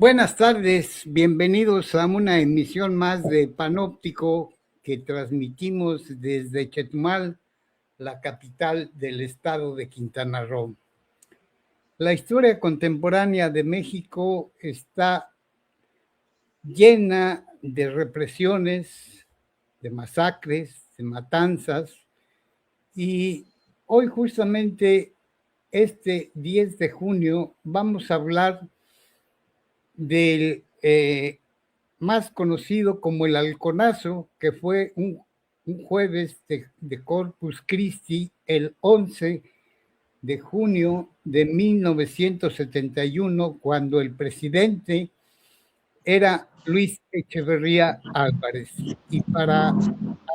Buenas tardes, bienvenidos a una emisión más de Panóptico que transmitimos desde Chetumal, la capital del estado de Quintana Roo. La historia contemporánea de México está llena de represiones, de masacres, de matanzas, y hoy justamente este 10 de junio vamos a hablar del más conocido como el Halconazo, que fue un jueves de Corpus Christi, el 11 de junio de 1971, cuando el presidente era Luis Echeverría Álvarez. Y para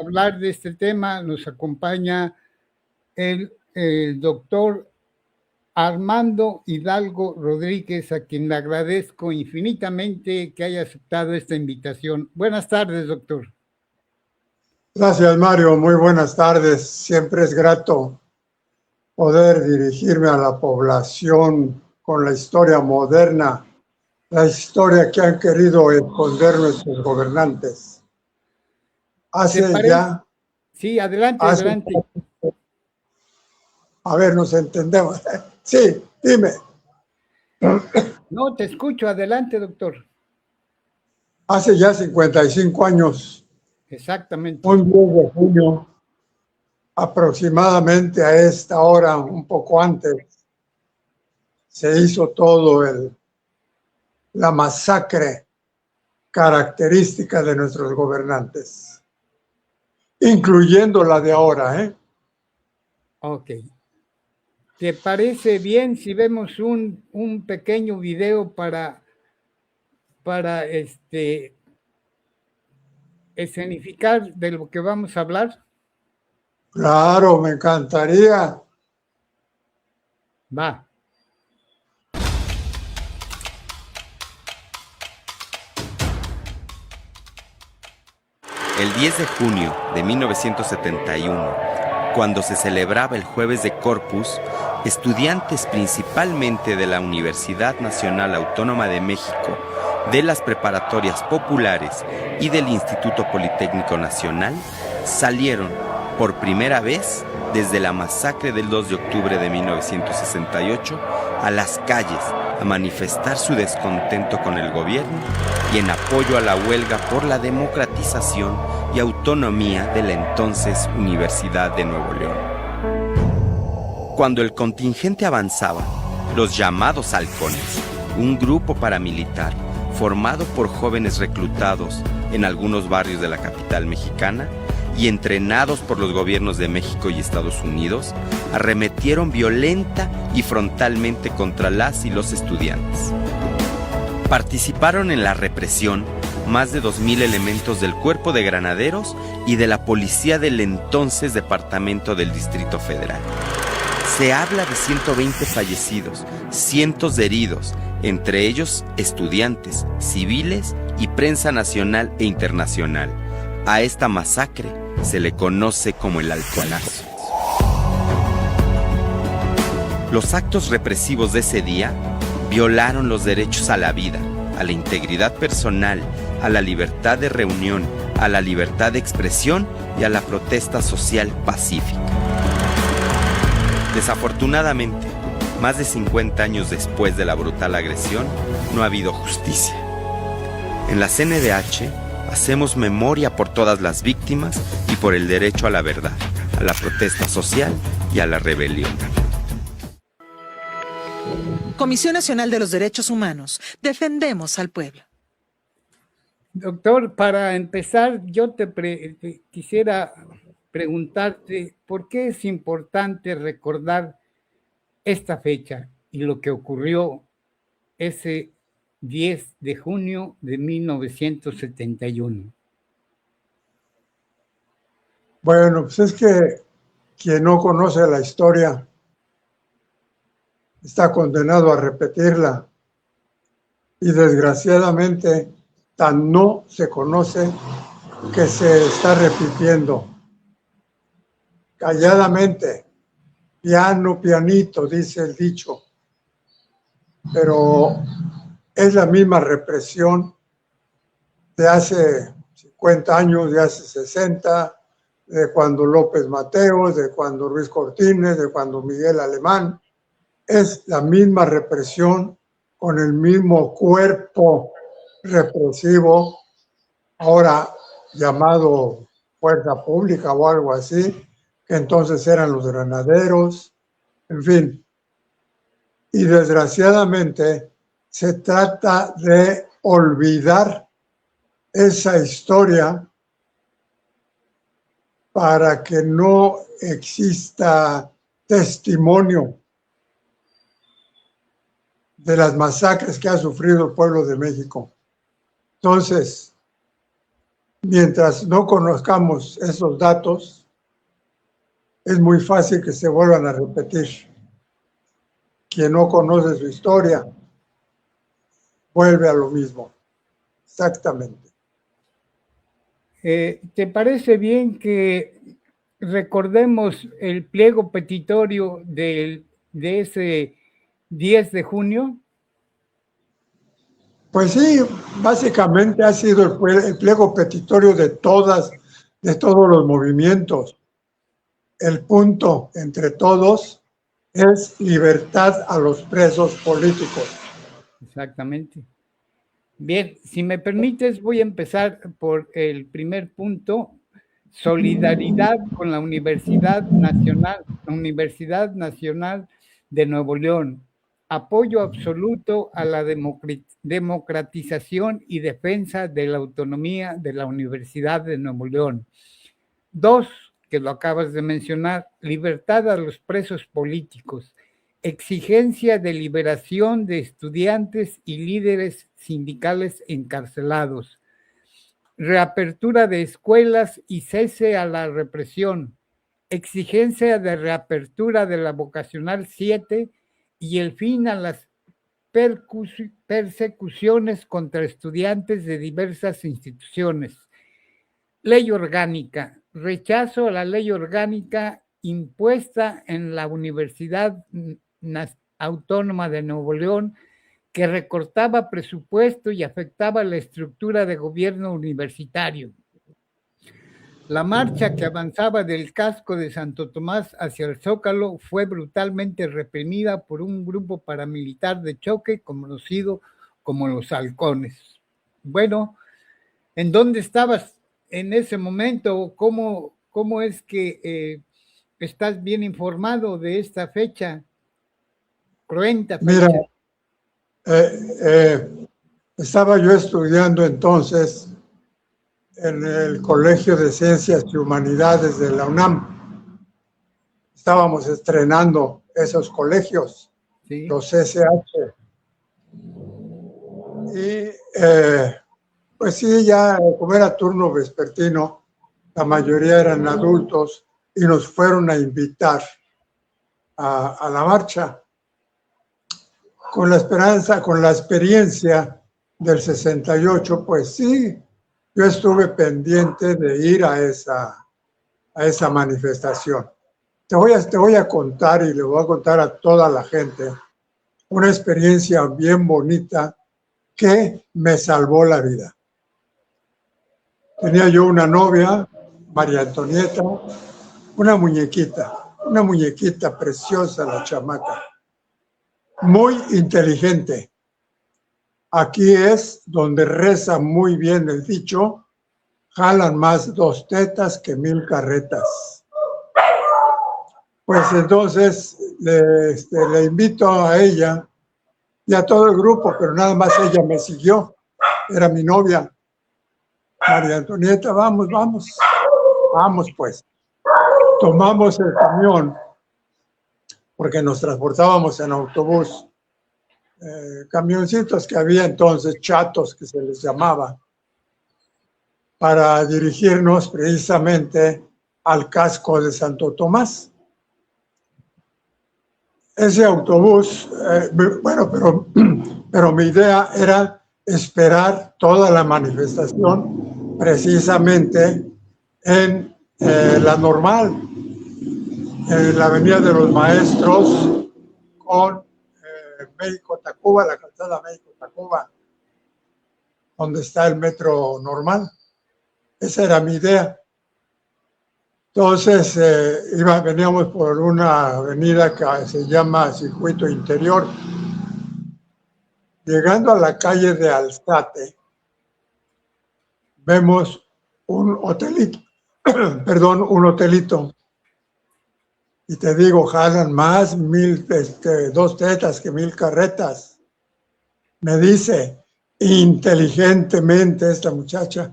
hablar de este tema nos acompaña el doctor Armando Hidalgo Rodríguez, a quien le agradezco infinitamente que haya aceptado esta invitación. Buenas tardes, doctor. Gracias, Mario. Muy buenas tardes. Siempre es grato poder dirigirme a la población con la historia moderna, la historia que han querido esconder nuestros gobernantes. Sí, adelante. A ver, nos entendemos. Sí, dime. No, te escucho. Adelante, doctor. Hace ya 55 años. Exactamente. Un 10 de junio, aproximadamente a esta hora, un poco antes, se hizo todo la masacre característica de nuestros gobernantes, incluyendo la de ahora, ¿eh? Ok. ¿Te parece bien si vemos un pequeño video para escenificar de lo que vamos a hablar? Claro, me encantaría. Va. El 10 de junio de 1971, cuando se celebraba el Jueves de Corpus, estudiantes principalmente de la Universidad Nacional Autónoma de México, de las preparatorias populares y del Instituto Politécnico Nacional salieron por primera vez desde la masacre del 2 de octubre de 1968 a las calles a manifestar su descontento con el gobierno y en apoyo a la huelga por la democratización y autonomía de la entonces Universidad de Nuevo León. Cuando el contingente avanzaba, los llamados halcones, un grupo paramilitar formado por jóvenes reclutados en algunos barrios de la capital mexicana y entrenados por los gobiernos de México y Estados Unidos, arremetieron violenta y frontalmente contra las y los estudiantes. Participaron en la represión más de 2,000 elementos del Cuerpo de Granaderos y de la policía del entonces Departamento del Distrito Federal. Se habla de 120 fallecidos, cientos de heridos, entre ellos estudiantes, civiles y prensa nacional e internacional. A esta masacre se le conoce como el Halconazo. Los actos represivos de ese día violaron los derechos a la vida, a la integridad personal, a la libertad de reunión, a la libertad de expresión y a la protesta social pacífica. Desafortunadamente, más de 50 años después de la brutal agresión, no ha habido justicia. En la CNDH hacemos memoria por todas las víctimas y por el derecho a la verdad, a la protesta social y a la rebelión. Comisión Nacional de los Derechos Humanos. Defendemos al pueblo. Doctor, para empezar, yo quisiera preguntarte por qué es importante recordar esta fecha y lo que ocurrió ese 10 de junio de 1971. Bueno, pues es que quien no conoce la historia está condenado a repetirla. Y desgraciadamente, tan no se conoce que se está repitiendo. Calladamente, piano, pianito, dice el dicho. Pero es la misma represión de hace 50 años, de hace 60, de cuando López Mateos, de cuando Ruiz Cortines, de cuando Miguel Alemán. Es la misma represión con el mismo cuerpo represivo, ahora llamado Fuerza Pública o algo así, que entonces eran los granaderos, en fin. Y desgraciadamente se trata de olvidar esa historia para que no exista testimonio de las masacres que ha sufrido el pueblo de México. Entonces, mientras no conozcamos esos datos, es muy fácil que se vuelvan a repetir. Quien no conoce su historia vuelve a lo mismo. Exactamente. ¿Te parece bien que recordemos el pliego petitorio de ese 10 de junio? Pues sí, básicamente ha sido el pliego petitorio de todos los movimientos. El punto entre todos es libertad a los presos políticos. Exactamente. Bien, si me permites, voy a empezar por el primer punto: solidaridad con la Universidad Nacional de Nuevo León. Apoyo absoluto a la democratización y defensa de la autonomía de la Universidad de Nuevo León. 2, que lo acabas de mencionar, libertad a los presos políticos, exigencia de liberación de estudiantes y líderes sindicales encarcelados, reapertura de escuelas y cese a la represión, exigencia de reapertura de la vocacional 7 y el fin a las persecuciones contra estudiantes de diversas instituciones. Ley orgánica, rechazo a la ley orgánica impuesta en la Universidad Autónoma de Nuevo León, que recortaba presupuesto y afectaba la estructura de gobierno universitario. La marcha que avanzaba del casco de Santo Tomás hacia el Zócalo fue brutalmente reprimida por un grupo paramilitar de choque conocido como los Halcones. Bueno, ¿en dónde estabas en ese momento? ¿Cómo es que estás bien informado de esta fecha? Cruenta fecha. Mira, estaba yo estudiando entonces en el Colegio de Ciencias y Humanidades de la UNAM. Estábamos estrenando esos colegios, sí, los CCH. Y pues sí, ya como era turno vespertino, la mayoría eran adultos y nos fueron a invitar a la marcha. Con la esperanza, con la experiencia del 68, pues sí, yo estuve pendiente de ir a esa manifestación. Te voy a contar, y le voy a contar a toda la gente, una experiencia bien bonita que me salvó la vida. Tenía yo una novia, María Antonieta, una muñequita preciosa, la chamaca, muy inteligente. Aquí es donde reza muy bien el dicho: jalan más 2 tetas que 1000 carretas. Pues entonces le invito a ella y a todo el grupo, pero nada más ella me siguió, era mi novia. María Antonieta, vamos pues. Tomamos el camión, porque nos transportábamos en autobús. Camioncitos que había entonces, chatos que se les llamaba, para dirigirnos precisamente al casco de Santo Tomás. Ese autobús, pero mi idea era esperar toda la manifestación precisamente en la Normal, en la Avenida de los Maestros, con México-Tacuba, la calzada México-Tacuba, donde está el metro normal. Esa era mi idea. Entonces, veníamos por una avenida que se llama Circuito Interior. Llegando a la calle de Alzate, vemos un hotelito, un hotelito. Y te digo, jalan más 2 tetas que 1000 carretas. Me dice inteligentemente esta muchacha,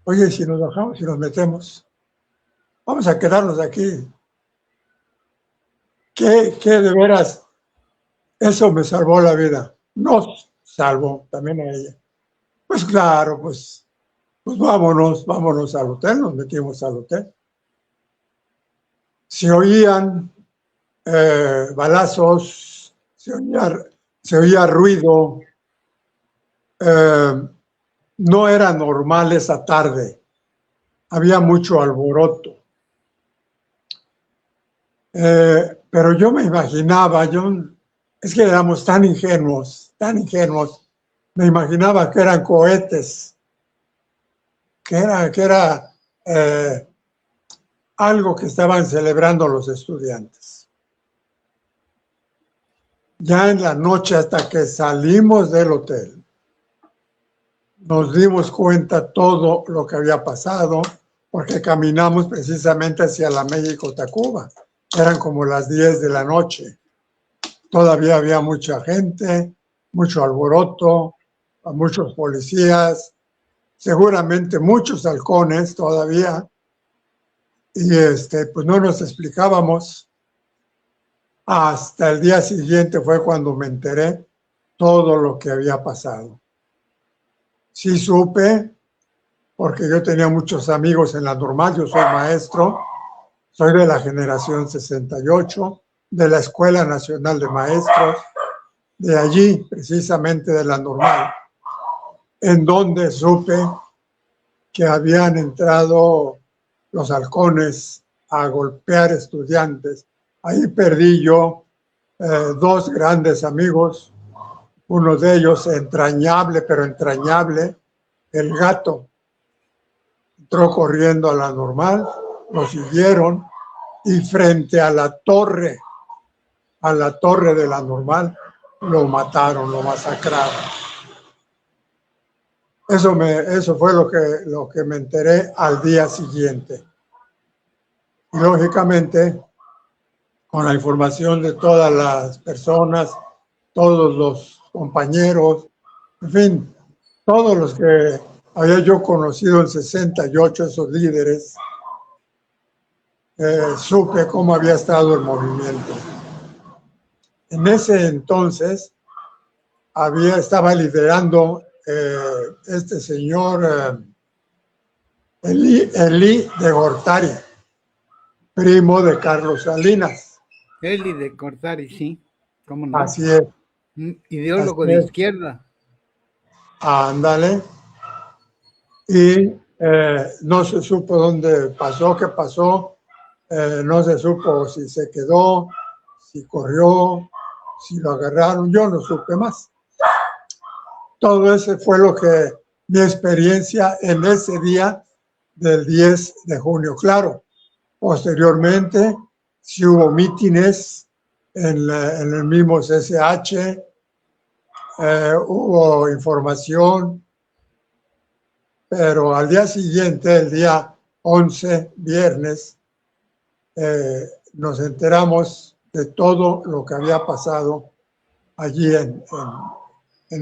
oye, si nos bajamos y nos metemos, vamos a quedarnos aquí. ¿Qué de veras? Eso me salvó la vida. Nos salvó también a ella. Pues claro, pues vámonos al hotel, nos metimos al hotel. Se oían balazos, se oía ruido. No era normal esa tarde. Había mucho alboroto. Pero yo me imaginaba, es que éramos tan ingenuos, me imaginaba que eran cohetes, que era algo que estaban celebrando los estudiantes. Ya en la noche, hasta que salimos del hotel, nos dimos cuenta todo lo que había pasado, porque caminamos precisamente hacia la México-Tacuba. Eran como las 10 de la noche. Todavía había mucha gente, mucho alboroto, muchos policías, seguramente muchos halcones todavía. Y pues no nos explicábamos. Hasta el día siguiente fue cuando me enteré todo lo que había pasado. Sí supe, porque yo tenía muchos amigos en la normal, yo soy maestro, soy de la generación 68, de la Escuela Nacional de Maestros, de allí, precisamente de la normal, en donde supe que habían entrado los halcones a golpear estudiantes. Ahí perdí yo 2 grandes amigos, uno de ellos entrañable, el Gato. Entró corriendo a la normal, lo siguieron y frente a la torre de la normal, lo mataron, lo masacraron. Eso fue lo que me enteré al día siguiente. Y lógicamente, con la información de todas las personas, todos los compañeros, en fin, todos los que había yo conocido en 68, esos líderes, supe cómo había estado el movimiento. En ese entonces estaba liderando este señor Elí de Gortari, primo de Carlos Salinas. Eli de Gortari, sí, cómo no. Así es. Ideólogo de izquierda. Ándale. Y no se supo dónde pasó, qué pasó. No se supo si se quedó, si corrió, si lo agarraron. Yo no supe más. Todo eso fue mi experiencia en ese día del 10 de junio. Claro, posteriormente sí hubo mítines en el mismo CCH, hubo información, pero al día siguiente, el día 11, viernes, nos enteramos de todo lo que había pasado allí en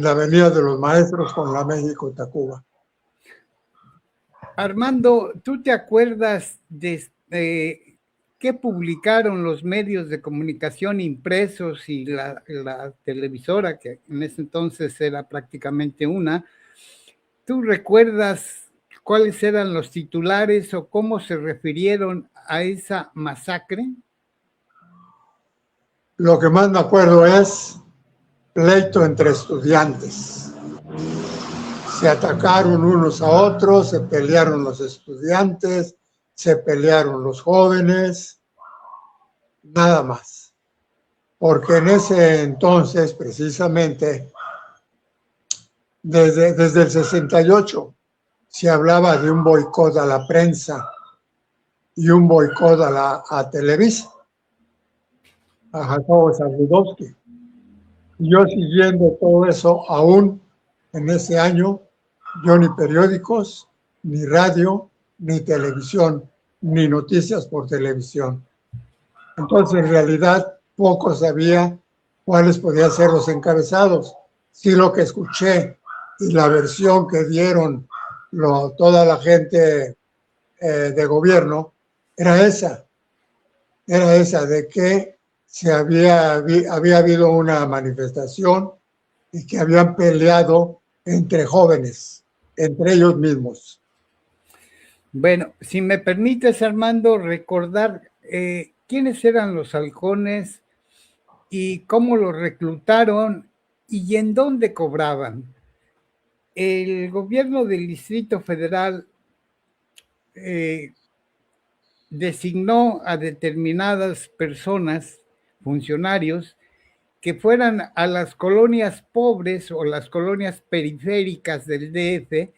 la Avenida de los Maestros con la México-Tacuba. Armando, ¿tú te acuerdas de qué publicaron los medios de comunicación impresos y la televisora, que en ese entonces era prácticamente una? ¿Tú recuerdas cuáles eran los titulares o cómo se refirieron a esa masacre? Lo que más me acuerdo es pleito entre estudiantes. Se atacaron unos a otros, se pelearon los estudiantes, se pelearon los jóvenes, nada más. porque en ese entonces, precisamente, desde el 68, se hablaba de un boicot a la prensa y un boicot a Televisa, a Jacobo Zabludovsky. Yo siguiendo todo eso, aún en ese año, yo ni periódicos, ni radio, ni televisión, ni noticias por televisión. Entonces, en realidad, poco sabía cuáles podían ser los encabezados. Sí, lo que escuché y la versión que dieron toda la gente de gobierno era esa de que había habido una manifestación y que habían peleado entre jóvenes, entre ellos mismos. Bueno, si me permites, Armando, recordar quiénes eran los halcones y cómo los reclutaron y en dónde cobraban. El gobierno del Distrito Federal designó a determinadas personas, funcionarios, que fueran a las colonias pobres o las colonias periféricas del DF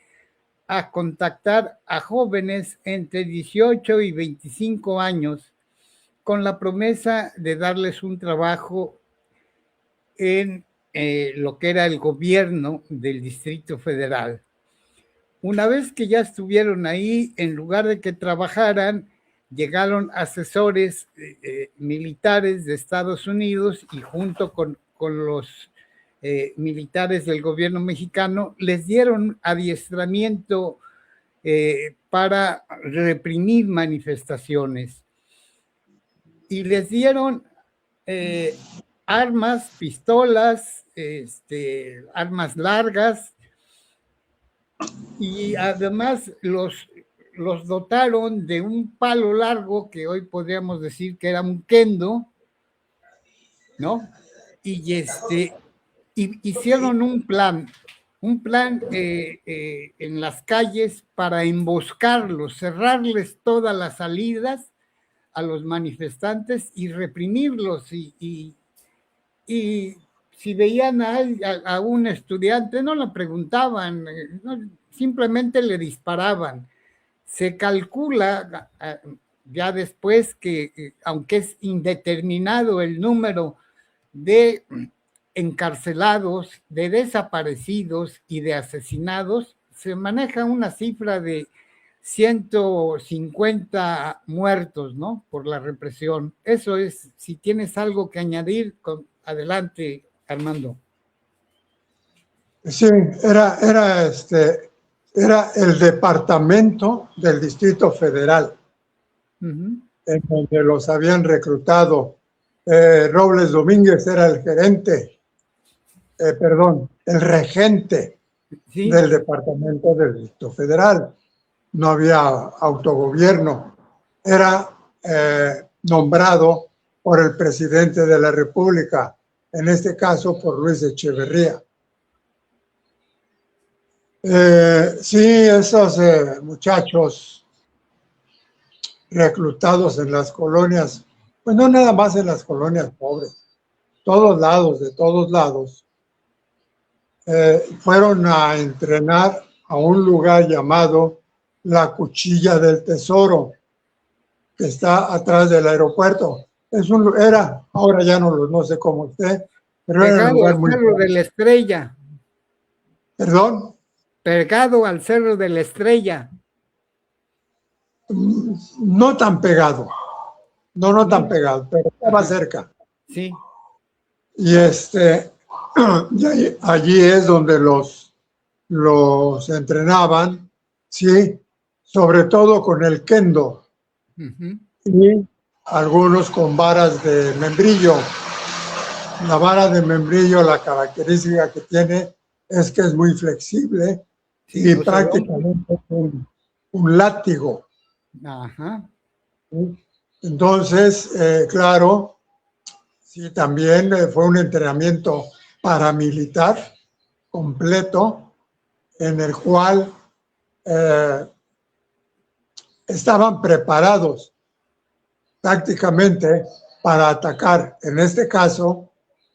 a contactar a jóvenes entre 18 y 25 años con la promesa de darles un trabajo en lo que era el gobierno del Distrito Federal. Una vez que ya estuvieron ahí, en lugar de que trabajaran, llegaron asesores militares de Estados Unidos y junto con los militares del gobierno mexicano les dieron adiestramiento para reprimir manifestaciones y les dieron armas, pistolas, armas largas y además los dotaron de un palo largo que hoy podríamos decir que era un kendo, ¿no? Y hicieron un plan en las calles para emboscarlos, cerrarles todas las salidas a los manifestantes y reprimirlos y si veían a un estudiante no le preguntaban, simplemente le disparaban. Se calcula ya después que, aunque es indeterminado el número de encarcelados, de desaparecidos y de asesinados, se maneja una cifra de 150 muertos, ¿no? Por la represión. Eso es, si tienes algo que añadir, adelante, Armando. Sí, era el departamento del Distrito Federal, en donde los habían reclutado. Robles Domínguez era el gerente, el regente del departamento del Distrito Federal. No había autogobierno. Era nombrado por el presidente de la República, en este caso por Luis Echeverría. Sí, esos muchachos reclutados en las colonias, pues no nada más en las colonias pobres, de todos lados, fueron a entrenar a un lugar llamado La Cuchilla del Tesoro, que está atrás del aeropuerto. Ahora ya no sé cómo esté, pero era un lugar muy... Cerro de la Estrella. ¿Perdón? Pegado al Cerro de la Estrella. No tan pegado. No tan pegado, pero estaba cerca. Sí. Y allí es donde los entrenaban, sí, sobre todo con el kendo. Y algunos con varas de membrillo. La vara de membrillo, la característica que tiene es que es muy flexible. Sí, y prácticamente es un látigo. Ajá. Entonces, claro, sí, también fue un entrenamiento paramilitar completo en el cual estaban preparados prácticamente para atacar, en este caso,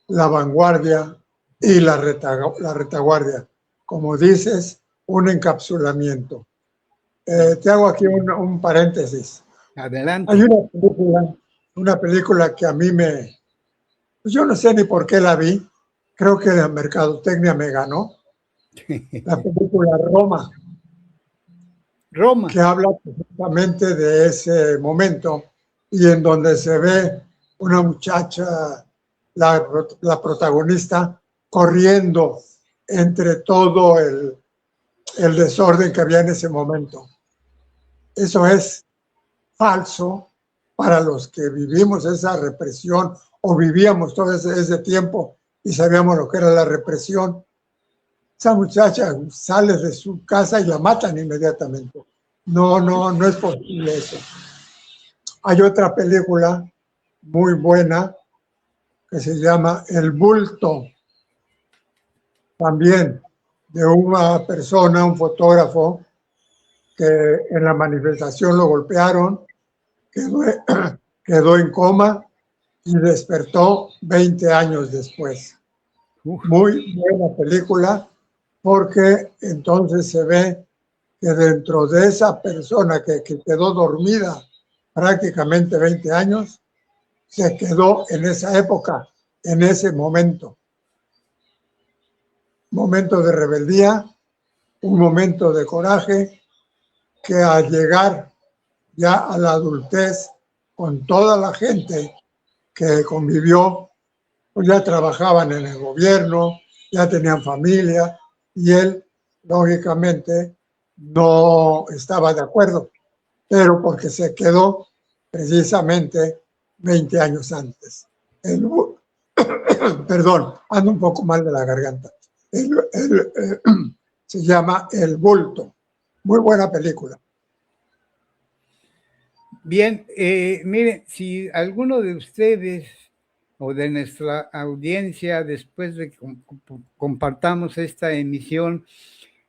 la vanguardia y la retaguardia. Como dices, un encapsulamiento. Te hago aquí un paréntesis. Adelante. Hay una película que a mí pues yo no sé ni por qué la vi, creo que la mercadotecnia me ganó, la película Roma, que habla precisamente de ese momento y en donde se ve una muchacha, la protagonista, corriendo entre todo el desorden que había en ese momento. Eso es falso para los que vivimos esa represión o vivíamos todo ese tiempo y sabíamos lo que era la represión. Esa muchacha sale de su casa y la matan inmediatamente. No es posible eso. Hay otra película muy buena que se llama El Bulto, también de una persona, un fotógrafo, que en la manifestación lo golpearon, quedó en coma y despertó 20 años después. Muy buena película, porque entonces se ve que dentro de esa persona que quedó dormida prácticamente 20 años, se quedó en esa época, en ese momento. Momento de rebeldía, un momento de coraje, que al llegar ya a la adultez con toda la gente que convivió, pues ya trabajaban en el gobierno, ya tenían familia, y él, lógicamente, no estaba de acuerdo, pero porque se quedó precisamente 20 años antes. Perdón, ando un poco mal de la garganta. Se llama El Bulto. Muy buena película. Bien, miren, si alguno de ustedes o de nuestra audiencia, después de que compartamos esta emisión,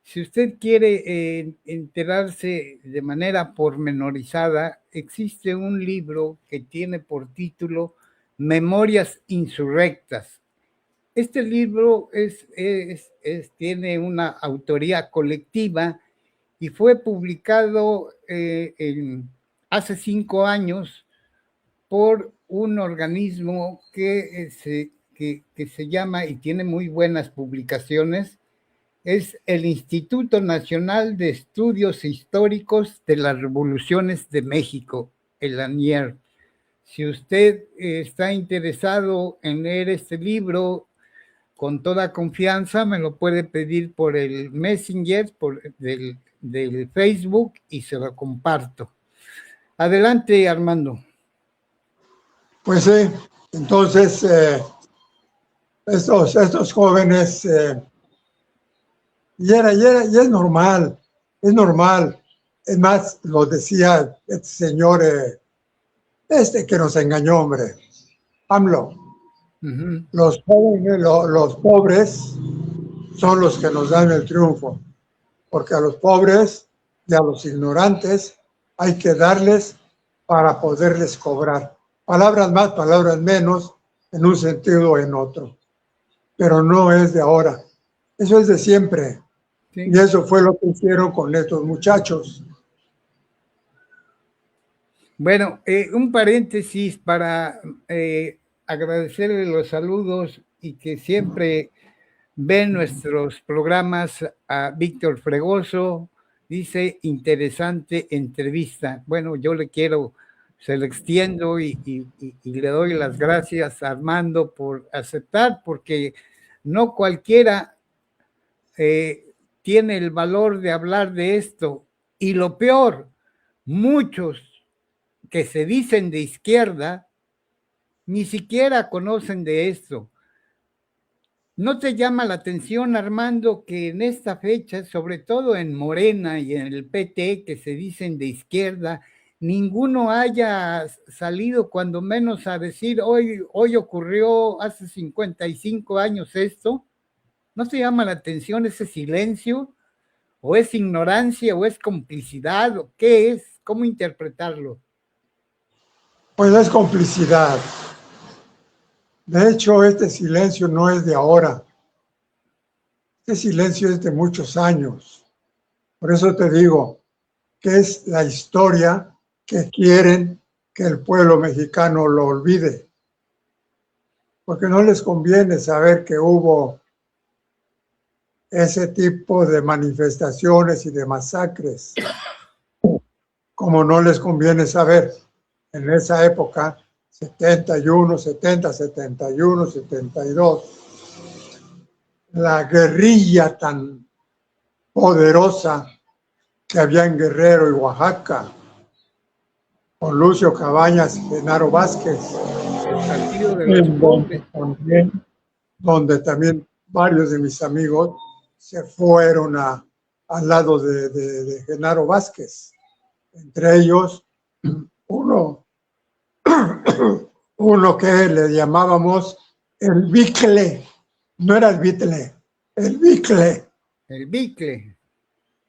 si usted quiere enterarse de manera pormenorizada, existe un libro que tiene por título Memorias Insurrectas. Este libro tiene una autoría colectiva y fue publicado hace 5 años por un organismo que se llama, y tiene muy buenas publicaciones, es el Instituto Nacional de Estudios Históricos de las Revoluciones de México, el ANIER. Si usted está interesado en leer este libro, con toda confianza me lo puede pedir por el Messenger del Facebook y se lo comparto. Adelante, Armando. Pues sí, entonces estos jóvenes, y es normal, es más, lo decía este señor, que nos engañó, hombre, AMLO. Uh-huh. Los jóvenes, los pobres son los que nos dan el triunfo, porque a los pobres y a los ignorantes hay que darles para poderles cobrar. Palabras más, palabras menos, en un sentido o en otro. Pero no es de ahora. Eso es de siempre. Sí. Y eso fue lo que hicieron con estos muchachos. Bueno, un paréntesis para agradecerle los saludos y que siempre ven nuestros programas a Víctor Fregoso. Dice, interesante entrevista. Bueno, yo se lo extiendo y le doy las gracias a Armando por aceptar, porque no cualquiera tiene el valor de hablar de esto. Y lo peor, muchos que se dicen de izquierda ni siquiera conocen de esto. ¿No te llama la atención, Armando, que en esta fecha, sobre todo en Morena y en el PT, que se dicen de izquierda, ninguno haya salido cuando menos a decir hoy ocurrió hace 55 años esto? ¿No te llama la atención ese silencio? ¿O es ignorancia? ¿O es complicidad? ¿O qué es? ¿Cómo interpretarlo? Pues es complicidad. De hecho, este silencio no es de ahora. Este silencio es de muchos años. Por eso te digo que es la historia que quieren que el pueblo mexicano lo olvide. Porque no les conviene saber que hubo ese tipo de manifestaciones y de masacres, como no les conviene saber en esa época, 71, 70, 71, 72, la guerrilla tan poderosa que había en Guerrero y Oaxaca, con Lucio Cabañas y Genaro Vázquez, donde también varios de mis amigos se fueron al lado de Genaro Vázquez. Entre ellos, uno que le llamábamos el Bicle, no era el Bitle, el Bicle. El Bicle.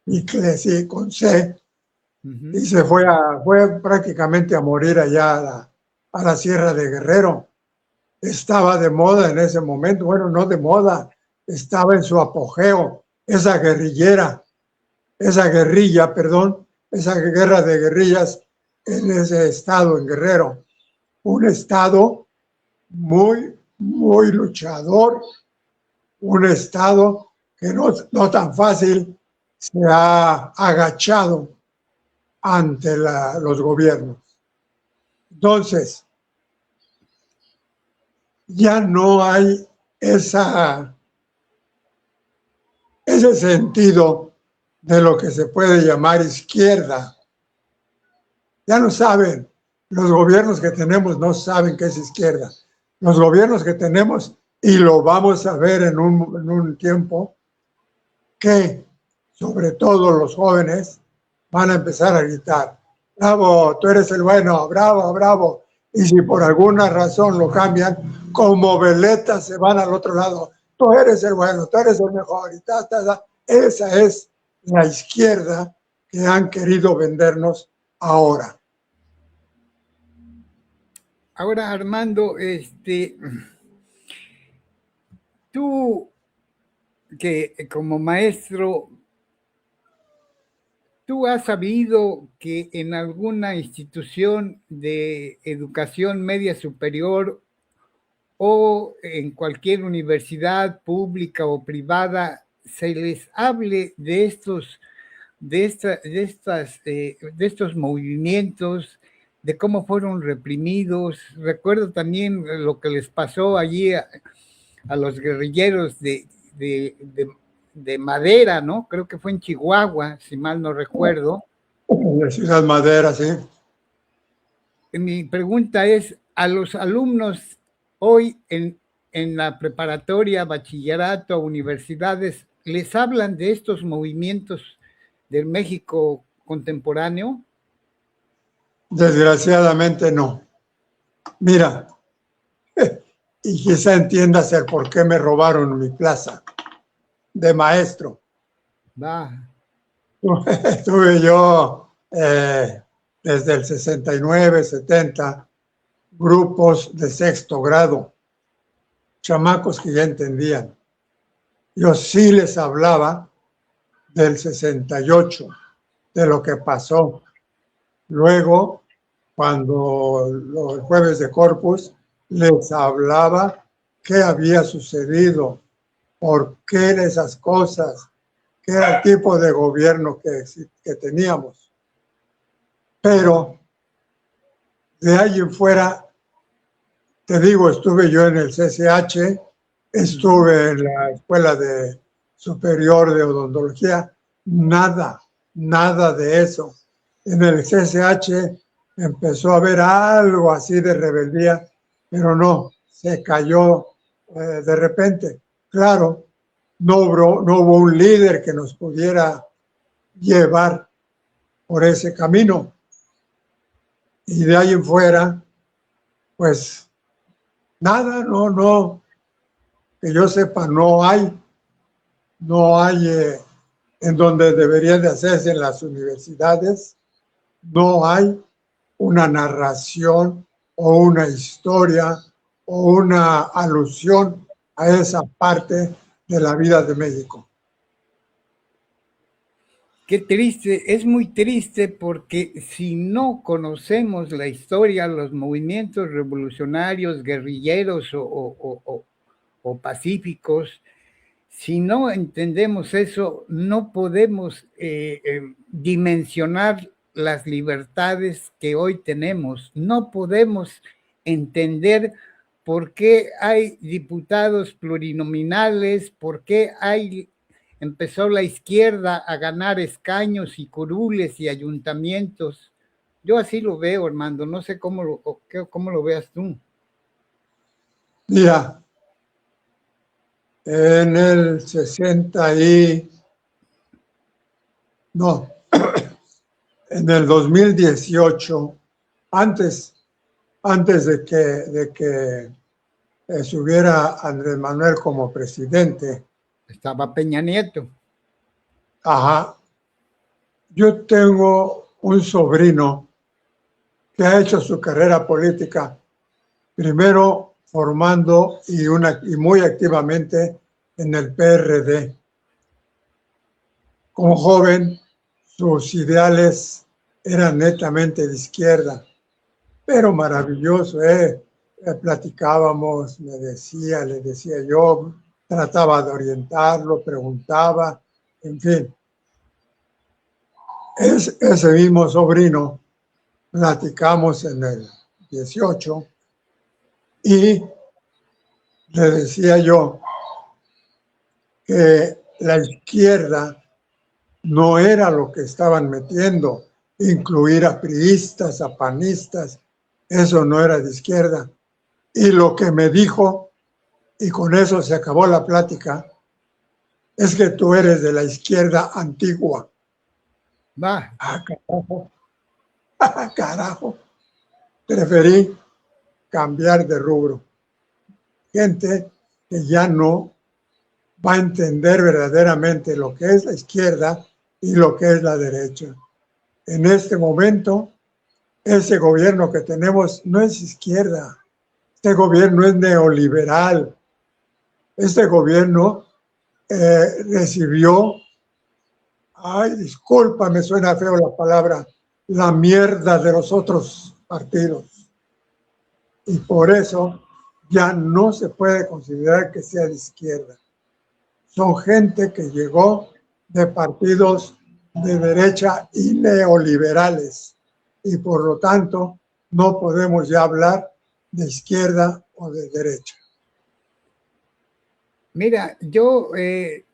Bicle, sí, con C. Y se fue prácticamente a morir allá a la Sierra de Guerrero. Estaba de moda en ese momento, bueno, no de moda, estaba en su apogeo, esa guerra de guerrillas en ese estado, en Guerrero. Un estado muy, muy luchador, un estado que no tan fácil se ha agachado ante los gobiernos. Entonces, ya no hay ese sentido de lo que se puede llamar izquierda. Ya no saben, los gobiernos que tenemos no saben qué es izquierda. Los gobiernos que tenemos, y lo vamos a ver en un tiempo, que sobre todo los jóvenes van a empezar a gritar: bravo, tú eres el bueno, bravo, bravo. Y si por alguna razón lo cambian, como veletas se van al otro lado: tú eres el bueno, tú eres el mejor. Y esa es la izquierda que han querido vendernos ahora. Ahora, Armando, tú que como maestro, ¿tú has sabido que en alguna institución de educación media superior o en cualquier universidad pública o privada se les hable de estos movimientos, de cómo fueron reprimidos? Recuerdo también lo que les pasó allí a los guerrilleros de Madera, ¿no? Creo que fue en Chihuahua, si mal no recuerdo. En Ciudad Madera, sí. Mi pregunta es, a los alumnos hoy en la preparatoria, bachillerato, universidades, ¿les hablan de estos movimientos del México contemporáneo? Desgraciadamente no. Mira, y quizá entiendas el por qué me robaron mi plaza de maestro. Estuve yo desde el 69, 70, grupos de sexto grado, chamacos que ya entendían. Yo sí les hablaba del 68, de lo que pasó. Luego, cuando los jueves de Corpus, les hablaba qué había sucedido, por qué esas cosas, qué era el tipo de gobierno que teníamos. Pero de ahí en fuera, te digo, estuve yo en el CCH, estuve en la Escuela Superior de Odontología, nada de eso. En el CCH empezó a haber algo así de rebeldía, pero no, se cayó de repente. Claro, no hubo un líder que nos pudiera llevar por ese camino. Y de ahí en fuera, pues nada, no, que yo sepa, no hay en donde deberían de hacerse en las universidades, no hay una narración o una historia o una alusión a esa parte de la vida de México. Qué triste, es muy triste porque si no conocemos la historia, los movimientos revolucionarios, guerrilleros o pacíficos, si no entendemos eso, no podemos dimensionar las libertades que hoy tenemos. No podemos entender por qué hay diputados plurinominales, por qué empezó la izquierda a ganar escaños y curules y ayuntamientos. Yo así lo veo, Armando, no sé cómo lo veas tú. Mira, en el 60 en el 2018, antes de que subiera Andrés Manuel como presidente. Estaba Peña Nieto. Ajá. Yo tengo un sobrino que ha hecho su carrera política, primero formando y muy activamente en el PRD. Como joven, sus ideales eran netamente de izquierda, pero maravilloso, platicábamos, le decía yo, trataba de orientarlo, preguntaba, en fin. Ese mismo sobrino platicamos en el 18 y le decía yo que la izquierda no era lo que estaban metiendo, incluir a priistas, a panistas, eso no era de izquierda. Y lo que me dijo, y con eso se acabó la plática, es que tú eres de la izquierda antigua. Va. Ah, carajo. Ah, carajo. Preferí cambiar de rubro. Gente que ya no va a entender verdaderamente lo que es la izquierda y lo que es la derecha. En este momento, ese gobierno que tenemos no es izquierda. Este gobierno es neoliberal. Este gobierno recibió, ay, disculpa, me suena feo la palabra, la mierda de los otros partidos. Y por eso ya no se puede considerar que sea de izquierda. Son gente que llegó de partidos de derecha y neoliberales. Y por lo tanto, no podemos ya hablar de izquierda o de derecha. Mira, yo he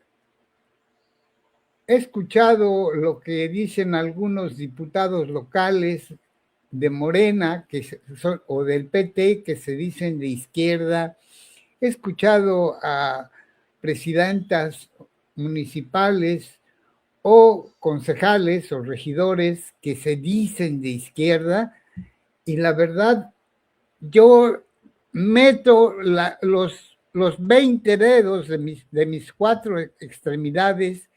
escuchado lo que dicen algunos diputados locales de Morena o del PT que se dicen de izquierda. He escuchado a presidentas municipales o concejales o regidores que se dicen de izquierda y la verdad yo meto los 20 dedos de mis 4 extremidades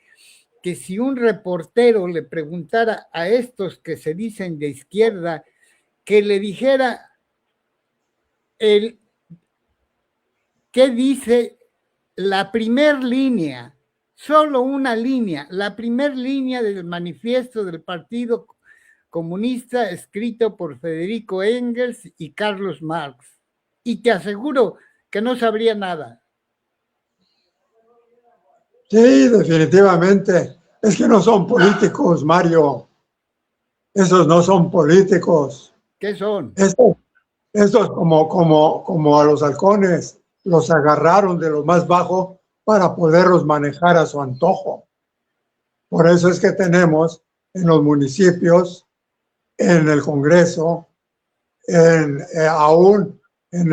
que si un reportero le preguntara a estos que se dicen de izquierda, que le dijera qué dice la primer línea, solo una línea, la primer línea del manifiesto del Partido Comunista escrito por Federico Engels y Carlos Marx. Y te aseguro que no sabría nada. Sí, definitivamente. Es que no son políticos, Mario. Esos no son políticos. ¿Qué son? Estos como a los halcones, los agarraron de lo más bajo para poderlos manejar a su antojo. Por eso es que tenemos en los municipios, en el Congreso, aún en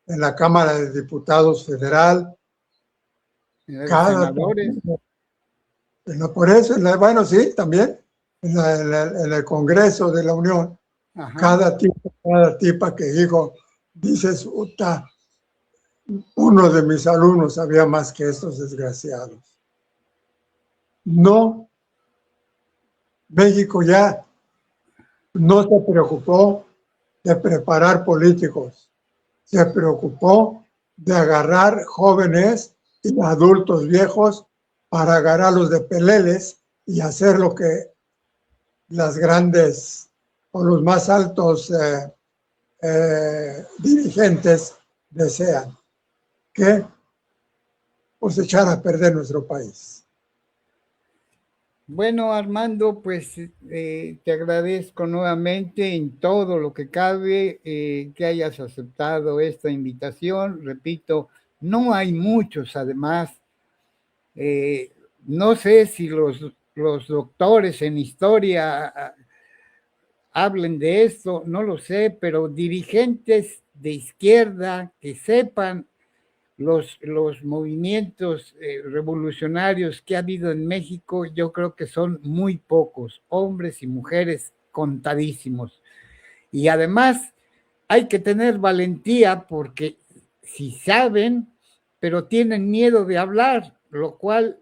la Cámara de Diputados Federal, Senadores. Por eso, bueno, sí, también en el Congreso de la Unión, ajá, cada tipa que dices, uno de mis alumnos sabía más que estos desgraciados. No, México ya no se preocupó de preparar políticos, se preocupó de agarrar jóvenes y adultos viejos para agarrarlos de peleles y hacer lo que las grandes o los más altos dirigentes desean, que pues echar a perder nuestro país. Bueno, Armando, pues te agradezco nuevamente en todo lo que cabe que hayas aceptado esta invitación. Repito, no hay muchos, además. No sé si los doctores en historia hablen de esto, no lo sé, pero dirigentes de izquierda que sepan los movimientos revolucionarios que ha habido en México, yo creo que son muy pocos, hombres y mujeres contadísimos. Y además hay que tener valentía porque si saben, pero tienen miedo de hablar, lo cual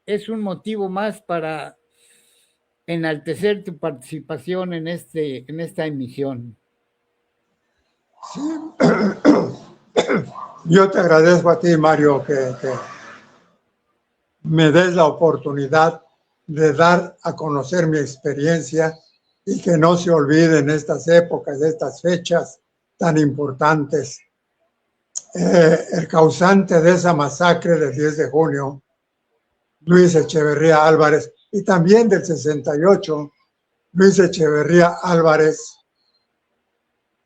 es un motivo más para enaltecer tu participación en esta emisión. Sí. Yo te agradezco a ti, Mario, que me des la oportunidad de dar a conocer mi experiencia y que no se olviden estas épocas, estas fechas tan importantes. El causante de esa masacre del 10 de junio, Luis Echeverría Álvarez, y también del 68, Luis Echeverría Álvarez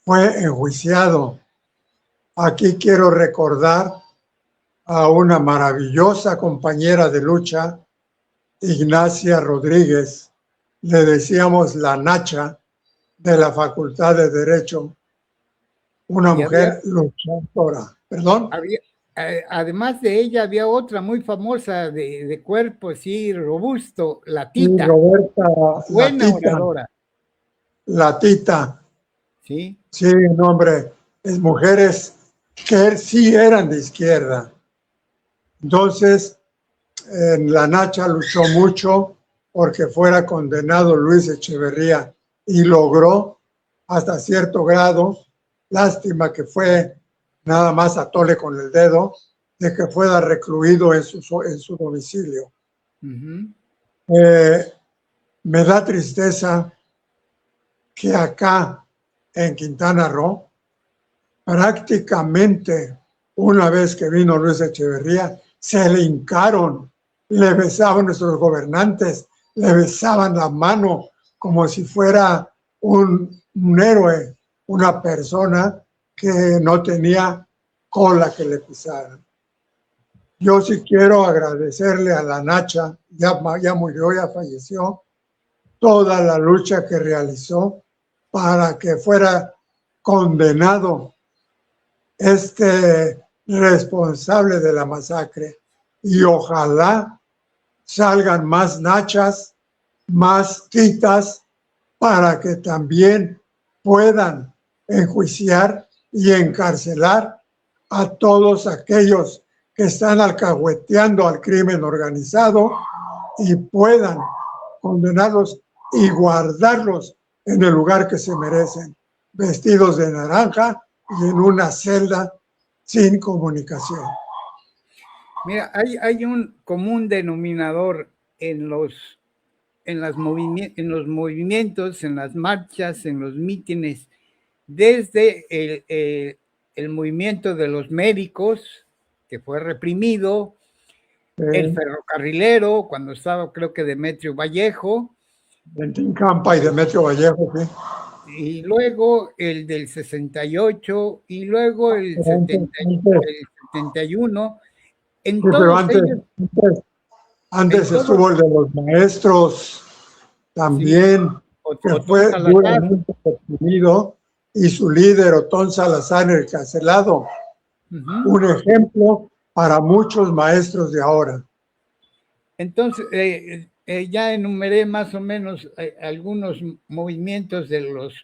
fue enjuiciado. Aquí quiero recordar a una maravillosa compañera de lucha, Ignacia Rodríguez, le decíamos la Nacha, de la Facultad de Derecho, una mujer luchadora. ¿Perdón? Además de ella, había otra muy famosa de cuerpo así robusto, la Tita. Sí, Roberta, buena la Tita, oradora. La Tita. Sí. Sí, nombre, es mujeres que sí eran de izquierda. Entonces, la Nacha luchó mucho porque fuera condenado Luis Echeverría y logró hasta cierto grado, lástima que fue nada más a tole con el dedo, de que fuera recluido en su domicilio. Me da tristeza que acá en Quintana Roo, prácticamente una vez que vino Luis Echeverría, se le hincaron, le besaban nuestros gobernantes, le besaban la mano como si fuera un héroe, una persona que no tenía cola que le pisaran. Yo sí quiero agradecerle a la Nacha, ya murió, ya falleció, toda la lucha que realizó para que fuera condenado este responsable de la masacre, y ojalá salgan más Nachas, más Titas, para que también puedan enjuiciar y encarcelar a todos aquellos que están alcahueteando al crimen organizado y puedan condenarlos y guardarlos en el lugar que se merecen, vestidos de naranja y en una celda sin comunicación. Mira, hay un común denominador en los movimientos, en las marchas, en los mítines, desde el movimiento de los médicos, que fue reprimido, el ferrocarrilero, cuando estaba creo que Demetrio Vallejo. Valentín Campa y Demetrio Vallejo, sí. Y luego el del 68 y luego el 71. Entonces, sí, antes estuvo el de los maestros también, sí, que fue duramente reprimido, y su líder, Otón Salazar, encarcelado. Un ejemplo para muchos maestros de ahora. Entonces, ya enumeré más o menos algunos movimientos de los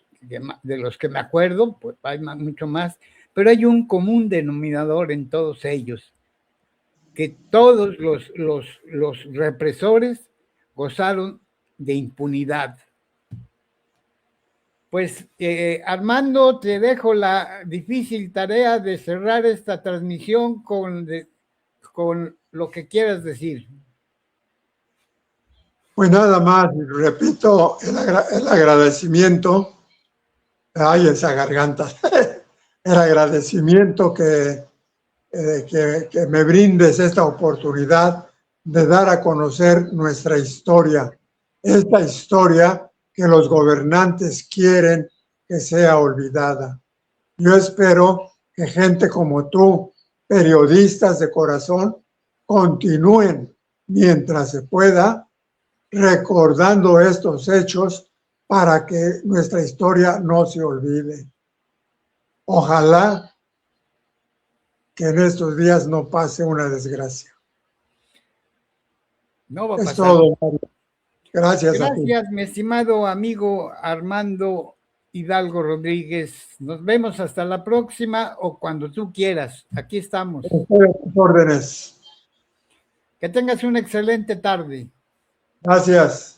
que me acuerdo, pues hay mucho más, pero hay un común denominador en todos ellos, que todos los represores gozaron de impunidad. Pues Armando, te dejo la difícil tarea de cerrar esta transmisión con lo que quieras decir. Pues nada más, repito, el agradecimiento, ay, esa garganta, el agradecimiento que me brindes esta oportunidad de dar a conocer nuestra historia, esta historia que los gobernantes quieren que sea olvidada. Yo espero que gente como tú, periodistas de corazón, continúen mientras se pueda recordando estos hechos para que nuestra historia no se olvide. Ojalá que en estos días no pase una desgracia. No va a pasar. Es todo, Mario. Gracias a ti. Gracias, mi estimado amigo Armando Hidalgo Rodríguez. Nos vemos hasta la próxima o cuando tú quieras. Aquí estamos. Estoy a tus órdenes. Que tengas una excelente tarde. Gracias.